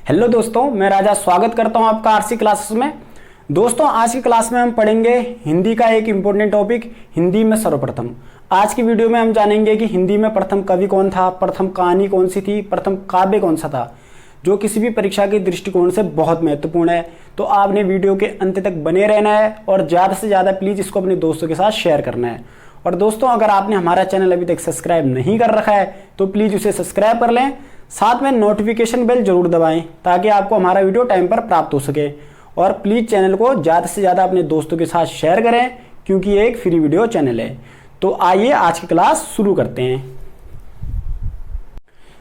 Hello दोस्तों, मैं राजा स्वागत करता हूं आपका आरसी क्लासेस में। दोस्तों, आज की क्लास में हम पढ़ेंगे हिंदी का एक इम्पोर्टेंट टॉपिक, हिंदी में सर्वप्रथम। आज की वीडियो में हम जानेंगे कि हिंदी में प्रथम कवि कौन था, प्रथम कहानी कौन सी थी, प्रथम काव्य कौन सा था, जो किसी भी परीक्षा के दृष्टिकोण से बहुत महत्वपूर्ण है। तो आपने वीडियो के अंत तक बने रहना है और ज़्यादा से ज़्यादा प्लीज़ इसको अपने दोस्तों के साथ शेयर करना है। और दोस्तों, अगर आपने हमारा चैनल अभी तक सब्सक्राइब नहीं कर रखा है तो प्लीज़ उसे सब्सक्राइब कर लें, साथ में नोटिफिकेशन बेल जरूर दबाएं ताकि आपको हमारा वीडियो टाइम पर प्राप्त हो सके। और प्लीज़ चैनल को ज़्यादा से ज़्यादा अपने दोस्तों के साथ शेयर करें क्योंकि ये एक फ्री वीडियो चैनल है। तो आइए आज की क्लास शुरू करते हैं।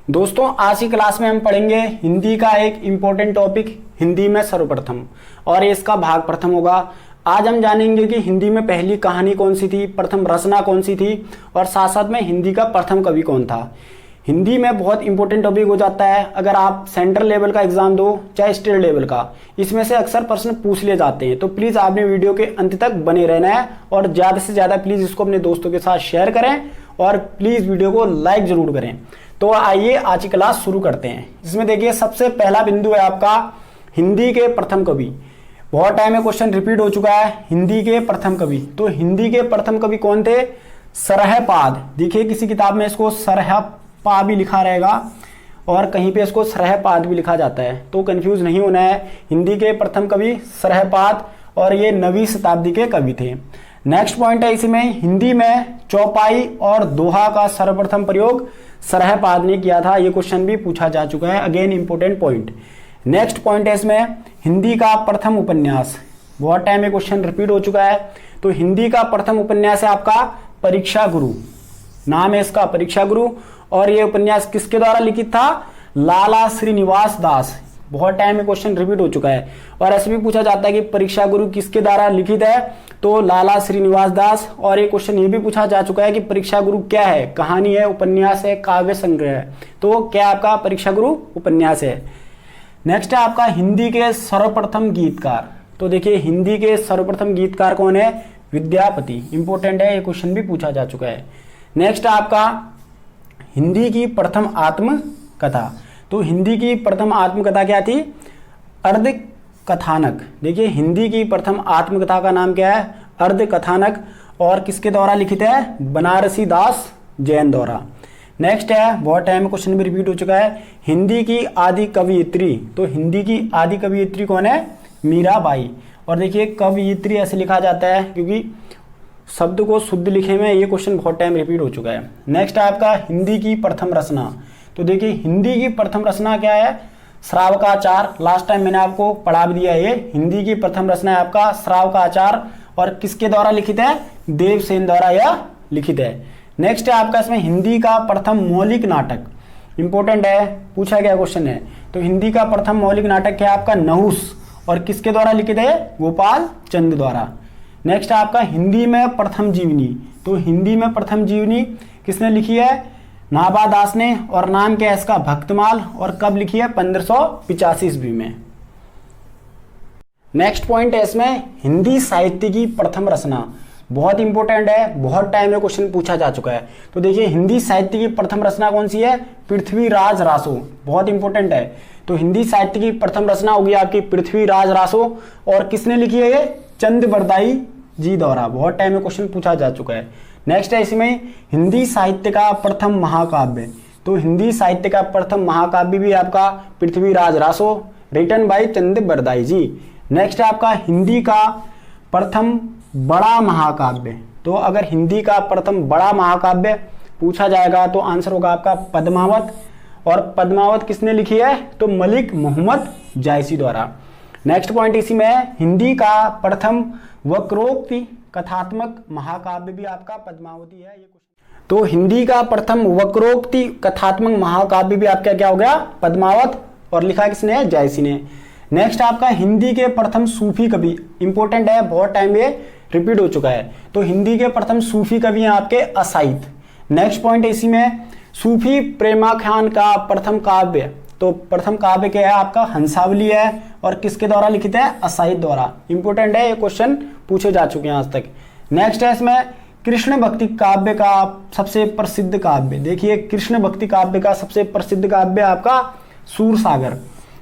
दोस्तों, आज की क्लास में हम पढ़ेंगे हिंदी का एक इम्पोर्टेंट टॉपिक, हिंदी में सर्वप्रथम, और ये इसका भाग प्रथम होगा। आज हम जानेंगे कि हिंदी में पहली कहानी कौन सी थी, प्रथम रचना कौन सी थी, और साथ साथ में हिंदी का प्रथम कवि कौन था। हिंदी में बहुत इंपॉर्टेंट टॉपिक हो जाता है। अगर आप सेंट्रल लेवल का एग्जाम दो चाहे स्टेट लेवल का, इसमें से अक्सर प्रश्न पूछ लिए जाते हैं। तो प्लीज़ आपने वीडियो के अंत तक बने रहना है और ज़्यादा से ज़्यादा प्लीज़ इसको अपने दोस्तों के साथ शेयर करें और प्लीज़ वीडियो को लाइक जरूर करें। तो आइए आज की क्लास शुरू करते हैं। इसमें देखिए, सबसे पहला बिंदु है आपका हिंदी के प्रथम कवि। बहुत टाइम में क्वेश्चन रिपीट हो चुका है, हिंदी के प्रथम कवि। तो हिंदी के प्रथम कवि कौन थे? सरहपाद। देखिए, किसी किताब में इसको सरहपा भी लिखा रहेगा और कहीं पे इसको सरहपाद भी लिखा जाता है, तो कंफ्यूज नहीं होना है। हिंदी के प्रथम कवि सरहपाद, और ये 9वीं शताब्दी के कवि थे। नेक्स्ट पॉइंट है इसमें, हिंदी में चौपाई और दोहा का सर्वप्रथम प्रयोग सरहपाद ने किया था। ये क्वेश्चन भी पूछा जा चुका है, again important point. Next point है इसमें, हिंदी का प्रथम उपन्यास। बहुत टाइम में क्वेश्चन रिपीट हो चुका है। तो हिंदी का प्रथम उपन्यास है आपका परीक्षा गुरु, नाम है इसका परीक्षा गुरु। और ये उपन्यास किसके द्वारा लिखित था? लाला श्रीनिवास दास। बहुत टाइम में क्वेश्चन रिपीट हो चुका है और ऐसे भी पूछा जाता है कि परीक्षा गुरु किसके द्वारा लिखित है, तो लाला श्रीनिवास दास। और ये क्वेश्चन ये भी पूछा जा चुका है कि परीक्षा गुरु क्या है, कहानी है, उपन्यास है, काव्य संग्रह है। तो क्या आपका परीक्षा गुरु उपन्यास है। नेक्स्ट है आपका हिंदी के सर्वप्रथम गीतकार। तो देखिए, हिंदी के सर्वप्रथम गीतकार कौन है? विद्यापति। इंपॉर्टेंट है, ये क्वेश्चन भी पूछा जा चुका है। नेक्स्ट आपका हिंदी की प्रथम आत्मकथा। तो हिंदी की प्रथम आत्मकथा क्या थी? अर्ध कथानक। देखिए, हिंदी की प्रथम आत्मकथा का नाम क्या है? अर्ध कथानक। और किसके द्वारा लिखित है? बनारसी दास जैन द्वारा। नेक्स्ट है, बहुत टाइम में क्वेश्चन भी रिपीट हो चुका है, हिंदी की आदि कवयित्री। तो हिंदी की आदि कवयित्री कौन है? मीराबाई। और देखिए, कवयित्री ऐसे लिखा जाता है क्योंकि शब्द को शुद्ध लिखे में ये क्वेश्चन बहुत टाइम रिपीट हो चुका है। नेक्स्ट है आपका हिंदी की प्रथम रचना। तो देखिए, हिंदी की प्रथम रचना क्या है? श्रावकाचार। लास्ट टाइम मैंने आपको पढ़ा भी दिया। ये हिंदी की प्रथम रचना है आपका श्रावकाचार, और किसके द्वारा लिखित है? देवसेन द्वारा यह लिखित है। नेक्स्ट है आपका इसमें हिंदी का प्रथम मौलिक नाटक। इंपॉर्टेंट है, पूछा गया क्वेश्चन है। तो हिंदी का प्रथम मौलिक नाटक क्या है आपका? नहुस, और किसके द्वारा लिखित है? गोपाल चंद द्वारा। नेक्स्ट आपका हिंदी में प्रथम जीवनी। तो हिंदी में प्रथम जीवनी किसने लिखी है? नाभा दास ने, और नाम क्या है इसका? भक्तमाल। और कब लिखी है? 1585 ईस्वी में। नेक्स्ट पॉइंट है इसमें हिंदी साहित्य की प्रथम रचना। बहुत इंपॉर्टेंट है, बहुत टाइम में क्वेश्चन पूछा जा चुका है। तो देखिए, हिंदी साहित्य की प्रथम रचना कौन सी है? पृथ्वीराज रासो। बहुत इंपॉर्टेंट है। तो हिंदी साहित्य की प्रथम रचना होगी आपकी पृथ्वीराज रासो, और किसने लिखी है ये? चंद बरदाई जी द्वारा। बहुत टाइम में क्वेश्चन पूछा जा चुका है। नेक्स्ट है इसमें हिंदी साहित्य का प्रथम महाकाव्य। तो हिंदी साहित्य का प्रथम महाकाव्य भी आपका Prithviraj Raso, written by Chand Bardai ji. Next है आपका हिंदी का प्रथम बड़ा महाकाव्य। तो अगर हिंदी का प्रथम बड़ा महाकाव्य पूछा जाएगा तो आंसर होगा आपका पद्मावत। और पद्मावत किसने लिखी है? तो मलिक मोहम्मद जायसी द्वारा। नेक्स्ट पॉइंट इसी में है, हिंदी का प्रथम वक्रोक्ति कथात्मक महाकाव्य भी आपका पद्मावती है। तो हिंदी का प्रथम वक्रोक्ति कथात्मक महाकाव्य भी आपका क्या हो गया? पद्मावत। और लिखा किसने है? जायसी ने। नेक्स्ट आपका हिंदी के प्रथम सूफी कवि। इंपॉर्टेंट है, बहुत टाइम ये रिपीट हो चुका है। तो हिंदी के प्रथम सूफी कवि हैं आपके असाइद। नेक्स्ट पॉइंट इसी में सूफी प्रेमाख्यान का प्रथम काव्य। तो प्रथम काव्य क्या है आपका? हंसावली है, और किसके द्वारा लिखित है? असाइद द्वारा। इंपॉर्टेंट है, ये क्वेश्चन पूछे जा चुके हैं आज तक। नेक्स्ट है इसमें कृष्ण भक्ति काव्य का सबसे प्रसिद्ध काव्य। देखिए, कृष्ण भक्ति काव्य का सबसे प्रसिद्ध काव्य आपका सूरसागर।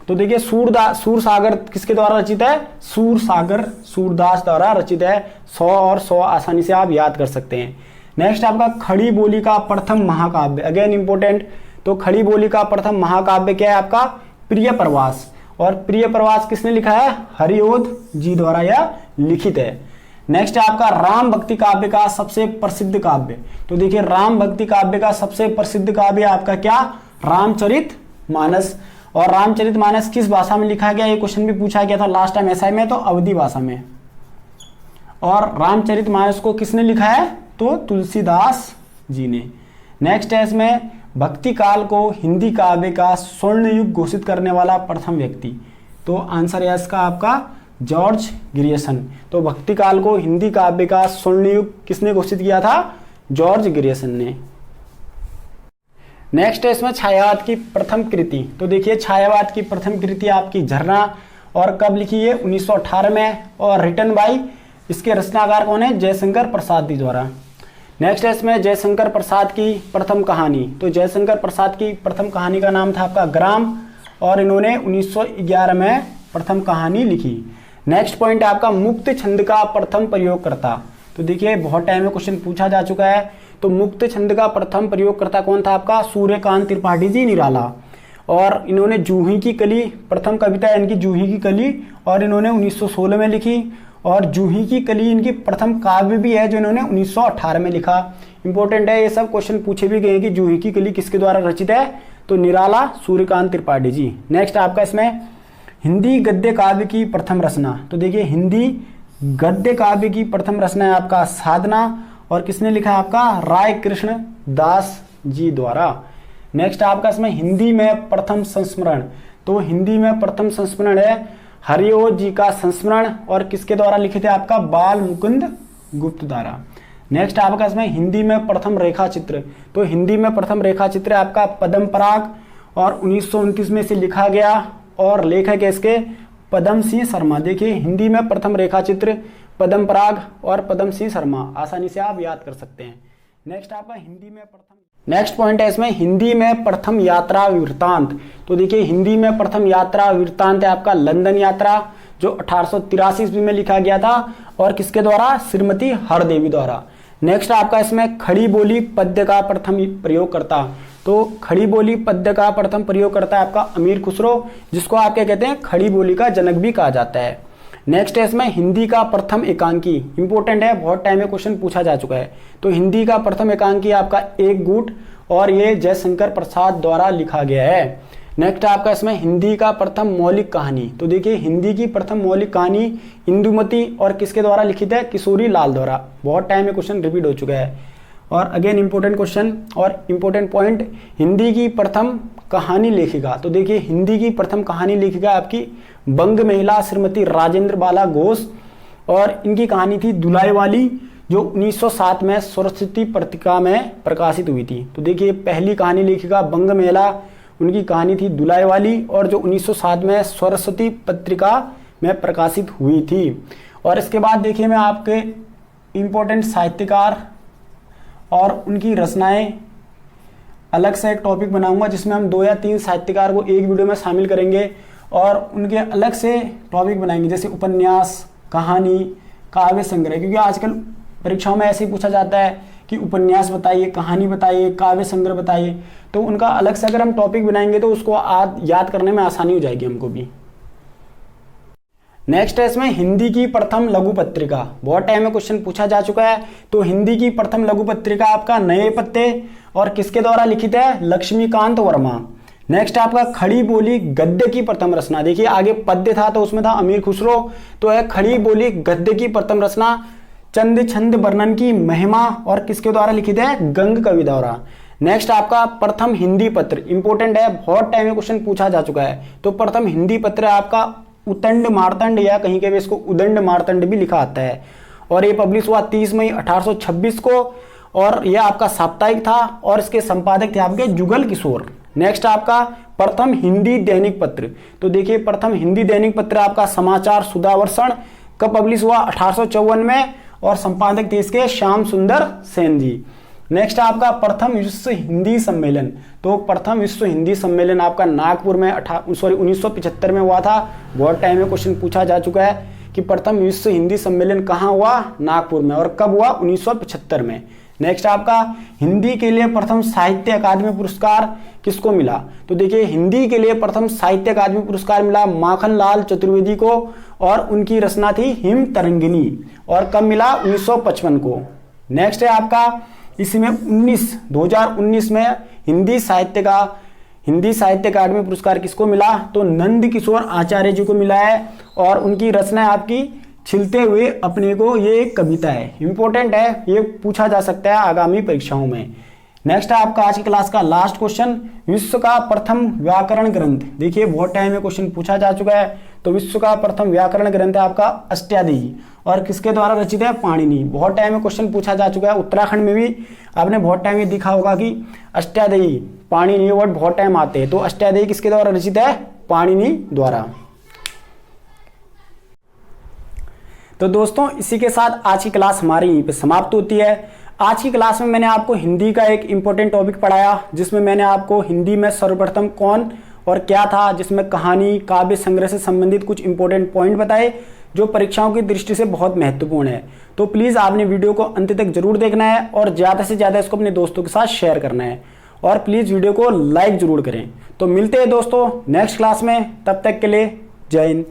तो देखिए सूरसागर किसके द्वारा रचित है? सूरसागर सूरदास द्वारा रचित है। 100 और 100 आसानी से आप याद कर सकते हैं। नेक्स्ट आपका खड़ी बोली का प्रथम महाकाव्य, अगेन इंपॉर्टेंट। तो खड़ी बोली का प्रथम महाकाव्य क्या है आपका? प्रिय प्रवास। और प्रिय प्रवास किसने लिखा है? हरिओध जी द्वारा यह लिखित है। नेक्स्ट आपका राम भक्ति काव्य का सबसे प्रसिद्ध काव्य। तो देखिए राम भक्ति काव्य का सबसे प्रसिद्ध काव्य आपका क्या? रामचरितमानस। और रामचरितमानस किस भाषा में लिखा गया? ये क्वेश्चन भी पूछा गया था लास्ट टाइम एसआई में, तो अवधी भाषा में। और रामचरितमानस को किसने लिखा है? तो तुलसीदास जी ने। नेक्स्ट है इसमें भक्ति काल को हिंदी काव्य का स्वर्ण युग घोषित करने वाला प्रथम व्यक्ति। तो आंसर है इसका आपका जॉर्ज ग्रियर्सन। तो भक्ति काल को हिंदी काव्य का स्वर्ण युग किसने घोषित किया था? जॉर्ज ग्रियर्सन ने। नेक्स्ट है इसमें छायावाद की प्रथम कृति। तो देखिए छायावाद की प्रथम कृति आपकी झरना, और कब लिखी है? 1918 में, और रिटन बाई, इसके रचनाकार कौन है? जयशंकर प्रसाद जी द्वारा। नेक्स्ट है इसमें जयशंकर प्रसाद की प्रथम कहानी। तो जयशंकर प्रसाद की प्रथम कहानी का नाम था आपका ग्राम, और इन्होंने 1911 में प्रथम कहानी लिखी। नेक्स्ट पॉइंट है आपका मुक्त छंद का प्रथम प्रयोगकर्ता। तो देखिए बहुत टाइम में क्वेश्चन पूछा जा चुका है। तो मुक्त छंद का प्रथम प्रयोगकर्ता कौन था आपका? सूर्यकांत त्रिपाठी जी निराला। और इन्होंने जूही की कली, प्रथम कविता इनकी जूही की कली, और इन्होंने 1916 में लिखी। और जूही की कली इनकी प्रथम काव्य भी है जो इन्होंने 1918 में लिखा। इंपॉर्टेंट है, ये सब क्वेश्चन पूछे भी गए कि जूही की कली किसके द्वारा रचित है? तो निराला सूर्यकांत त्रिपाठी जी। नेक्स्ट आपका इसमें हिंदी गद्य काव्य की प्रथम रचना। तो देखिए हिंदी गद्य काव्य की प्रथम रचना है आपका साधना, और किसने लिखा है आपका? राय कृष्ण दास जी द्वारा। नेक्स्ट आपका इसमें हिंदी में प्रथम संस्मरण। तो हिंदी में प्रथम संस्मरण है हरिओ जी का संस्मरण, और किसके द्वारा लिखित है आपका? बाल मुकुंद गुप्त द्वारा। नेक्स्ट आपका इसमें हिंदी में प्रथम रेखा चित्र। तो हिंदी में प्रथम रेखा चित्र आपका पद्म पराग, और 1929 में इसे लिखा गया, और लेखक है इसके पद्म सिंह शर्मा। देखिए हिंदी में प्रथम रेखा चित्र पद्म पराग और पद्म सिंह शर्मा, आसानी से आप याद कर सकते हैं। नेक्स्ट आपका हिंदी में प्रथम, नेक्स्ट पॉइंट है इसमें हिंदी में प्रथम यात्रा वृत्तांत। तो देखिए हिंदी में प्रथम यात्रा वृत्तांत है आपका लंदन यात्रा, जो 1883 ईस्वी में लिखा गया था, और किसके द्वारा? श्रीमती हरदेवी द्वारा। नेक्स्ट आपका इसमें खड़ी बोली पद्य का प्रथम प्रयोगकर्ता। तो खड़ी बोली पद्य का प्रथम प्रयोगकर्ता आपका अमीर खुसरो, जिसको आप क्या कहते हैं? खड़ी बोली का जनक भी कहा जाता है। नेक्स्ट है इसमें हिंदी का प्रथम एकांकी। इंपॉर्टेंट है, बहुत टाइम में क्वेश्चन पूछा जा चुका है। तो हिंदी का प्रथम एकांकी आपका एक गुट, और ये जयशंकर प्रसाद द्वारा लिखा गया है। नेक्स्ट आपका इसमें हिंदी का प्रथम मौलिक कहानी। तो देखिए हिंदी की प्रथम मौलिक कहानी इंदुमती, और किसके द्वारा लिखित है? किशोरी लाल द्वारा। बहुत टाइम में क्वेश्चन रिपीट हो चुका है, और अगेन इंपॉर्टेंट क्वेश्चन और इंपॉर्टेंट पॉइंट, हिंदी की प्रथम कहानी लेखिका। तो देखिए हिंदी की प्रथम कहानी लेखिका आपकी बंग महिला श्रीमती राजेंद्र बाला घोष, और इनकी कहानी थी दुलाई वाली, जो 1907 में सरस्वती पत्रिका में प्रकाशित हुई थी। तो देखिए पहली कहानी लेखिका बंग महिला, उनकी कहानी थी दुलाई वाली, और जो 1907 में सरस्वती पत्रिका में प्रकाशित हुई थी। और इसके बाद देखिए मैं आपके इंपॉर्टेंट साहित्यकार और उनकी रचनाएं अलग से एक टॉपिक बनाऊंगा, जिसमें हम 2 या 3 साहित्यकार को एक वीडियो में शामिल करेंगे, और उनके अलग से टॉपिक बनाएंगे, जैसे उपन्यास, कहानी, काव्य संग्रह। क्योंकि आजकल परीक्षाओं में ऐसे ही पूछा जाता है कि उपन्यास बताइए, कहानी बताइए, काव्य संग्रह बताइए। तो उनका अलग से अगर हम टॉपिक बनाएंगे तो उसको याद करने में आसानी हो जाएगी हमको भी। नेक्स्ट है इसमें हिंदी की प्रथम लघु पत्रिका। बहुत टाइम में क्वेश्चन पूछा जा चुका है। तो हिंदी की प्रथम लघु पत्रिका आपका नए पत्ते, और किसके द्वारा लिखित है? लक्ष्मीकांत वर्मा। नेक्स्ट आपका खड़ी बोली गद्य की प्रथम रचना। देखिए आगे पद्य था तो उसमें था अमीर खुसरो, तो है खड़ी बोली गद्य की प्रथम रचना चंद छंद वर्णन की महिमा, और किसके द्वारा लिखित है? गंग कवि द्वारा। नेक्स्ट आपका प्रथम हिंदी पत्र, इंपॉर्टेंट है, बहुत टाइम में क्वेश्चन पूछा जा चुका है। तो प्रथम हिंदी पत्र आपका उतंड मार्तंड, या कहीं के भी इसको उदंड मार्तंड भी लिखा आता है, और ये पब्लिश हुआ 30 मई 1826 को, और यह आपका साप्ताहिक था, और इसके संपादक थे आपके जुगल किशोर। नेक्स्ट आपका प्रथम हिंदी दैनिक पत्र। तो देखिए प्रथम हिंदी दैनिक पत्र आपका समाचार सुधावर्षण कब पब्लिश हुआ? 1854 में, और संपादक थे इसके श्याम सुंदर सेन जी। नेक्स्ट आपका प्रथम विश्व हिंदी सम्मेलन। तो प्रथम विश्व हिंदी सम्मेलन आपका नागपुर में 1975 में हुआ था। बहुत टाइम में क्वेश्चन पूछा जा चुका है कि प्रथम विश्व हिंदी सम्मेलन कहाँ हुआ, नागपुर में, और कब हुआ, 1975 में। नेक्स्ट आपका हिंदी के लिए प्रथम साहित्य अकादमी पुरस्कार किसको मिला। तो देखिए हिंदी के लिए प्रथम साहित्य अकादमी पुरस्कार मिला माखनलाल चतुर्वेदी को, और उनकी रचना थी हिम तरंगिनी, और कब मिला, 1955 को। नेक्स्ट है आपका इसमें 2019 में हिंदी साहित्य अकादमी पुरस्कार किसको मिला, तो नंद किशोर आचार्य जी को मिला है, और उनकी रचना है आपकी छिलते हुए अपने को, ये एक कविता है, इंपॉर्टेंट है, ये पूछा जा सकता है आगामी परीक्षाओं में। नेक्स्ट है आपका आज की क्लास का लास्ट क्वेश्चन, विश्व का प्रथम व्याकरण ग्रंथ। देखिए बहुत टाइम में क्वेश्चन पूछा जा चुका है। तो विश्व का प्रथम व्याकरण ग्रंथ है आपका अष्टाध्यायी, और किसके द्वारा रचित है, पाणिनि। बहुत टाइम में क्वेश्चन पूछा जा चुका है। उत्तराखंड में भी आपने बहुत टाइम में देखा होगा कि अष्टाध्यायी, पाणिनि वर्ड बहुत टाइम आते हैं। तो अष्टाध्यायी किसके द्वारा रचित है, पाणिनि द्वारा। तो दोस्तों इसी के साथ आज की क्लास हमारी यहीं पे समाप्त होती है। आज की क्लास में मैंने आपको हिंदी का एक इंपॉर्टेंट टॉपिक पढ़ाया, जिसमें मैंने आपको हिंदी में सर्वप्रथम कौन और क्या था, जिसमें कहानी काव्य संग्रह से संबंधित कुछ इंपॉर्टेंट पॉइंट बताए जो परीक्षाओं की दृष्टि से बहुत महत्वपूर्ण है। तो प्लीज़ आपने वीडियो को अंत तक जरूर देखना है, और ज़्यादा से ज़्यादा इसको अपने दोस्तों के साथ शेयर करना है, और प्लीज़ वीडियो को लाइक जरूर करें। तो मिलते हैं दोस्तों नेक्स्ट क्लास में, तब तक के लिए जय हिंद।